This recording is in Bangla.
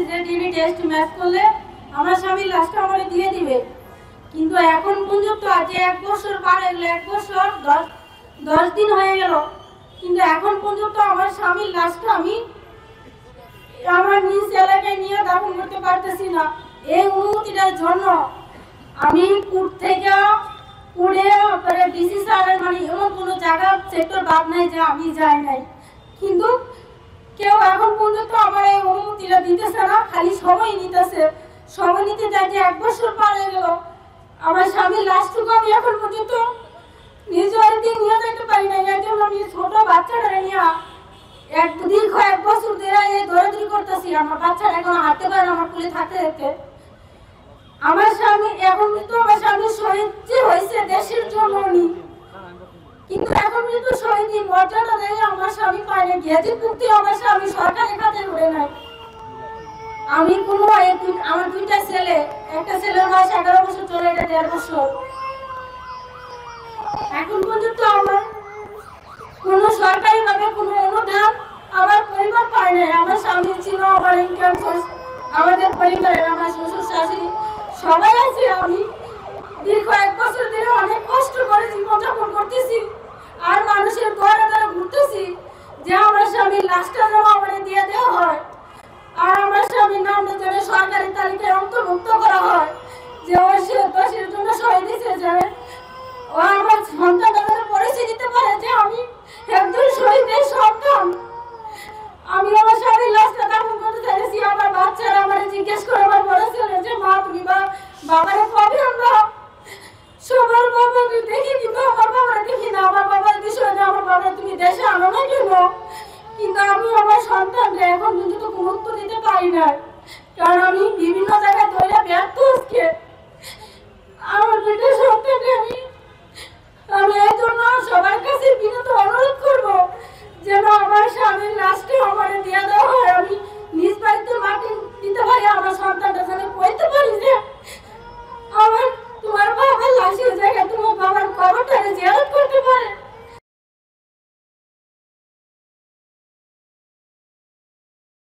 যে ডিএনএ টেস্ট ম্যাচ করলে আমার স্বামী লাশটা আমাকে দিয়ে দিবে, কিন্তু এখন পর্যন্ত আজ 1 বছর পার হয়ে গেল, 1 বছর 10 দিন হয়ে গেল, কিন্তু এখন পর্যন্ত আমার স্বামীর লাশটা আমি আমার নিজ এলাকায় নিয়ে দাফন করতে পারতেছি না। এই অনুমতিটার জন্য আমি কোর্ট থেকে পুড়ে পরে ডিসি স্যারের মানে এমন কোনো জায়গা সেক্টর বাদ নাই যে আমি যাই নাই, কিন্তু কেউ এখন পর্যন্ত আমার এই অনুমতিটা দিতেছে না, খালি সময় নিতেছে। সময় নিতে যাই যে 1 বছর পার হয়ে গেল, আমার স্বামীর লাশটুকু আমি এখন পর্যন্ত নিজ বাড়িতে নিয়ে যেতে পারি না। এর জন্য আমি ছোট বাচ্চাটা নিয়ে দীর্ঘ 1 বছর ধরে এই দৌড়াদৌড়ি করতেছি। আমার বাচ্চারা এখন হাঁটতে পারে না আমার কোলে থাকতে থাকতে। আমার স্বামী এখন কিন্তু আমার স্বামী শহীদ যে হয়েছে দেশের জন্য উনি, কিন্তু এখন কিন্তু শহীদ মর্যাদা দেয় আমার স্বামী পায় না। গেজেট মুক্তি আমার স্বামী সরকারের খাতে করে নাই। আমি কোনো আমার 2টা ছেলে, একটা ছেলের বয়স 11 বছর চলে, এটা 1.5 বছর। এখন পর্যন্ত আমার কোনো সরকারি ভাবে কোনো অনুদান আমার পরিবার পায় না। আমার স্বামী ছিল, আমার ইনকাম সোর্স, আমাদের পরিবারের আমার শ্বশুর শাশুড়ি সবাই আছে। আমি দীর্ঘ 1 বছর ধরে অনেক কষ্ট করে জীবনযাপন করতেছি, আর মানুষের দ্বারা দ্বারা ঘুরতেছি যে আমার স্বামীর লাশটা যেন আমার দিয়ে দেওয়া হয়, আর আমার স্বামীর নামটা যেন সরকারি তালিকায় অন্তর্ভুক্ত করা হয়, যে ওই দেশের জন্য শহীদ হিসেবে যাবে। ও আমার সন্তানটা যেন পরিচয় দিতে পারে যে আমি একজন শহীদের সন্তান। আমি আমার স্বামীর লাশটা দাফন করতে চাইছি। আমার বাচ্চারা আমার জিজ্ঞেস করে আমার বলেছিল যে মা তুমি বাবারে কবে আমরা সবার বাবাকে দেখি, কিন্তু আমার বাবারা দেখি না। আমার বাবার বিষয় না, আমার বাবা তুমি দেশে আনো না কেন? কিন্তু আমি আমার সন্তানরা এখন পর্যন্ত গুরুত্ব দিতে পারি না, কারণ আমি বিভিন্ন জায়গায় ধরে ব্যর্থ হচ্ছে। আমার 2টা সন্তানকে আমি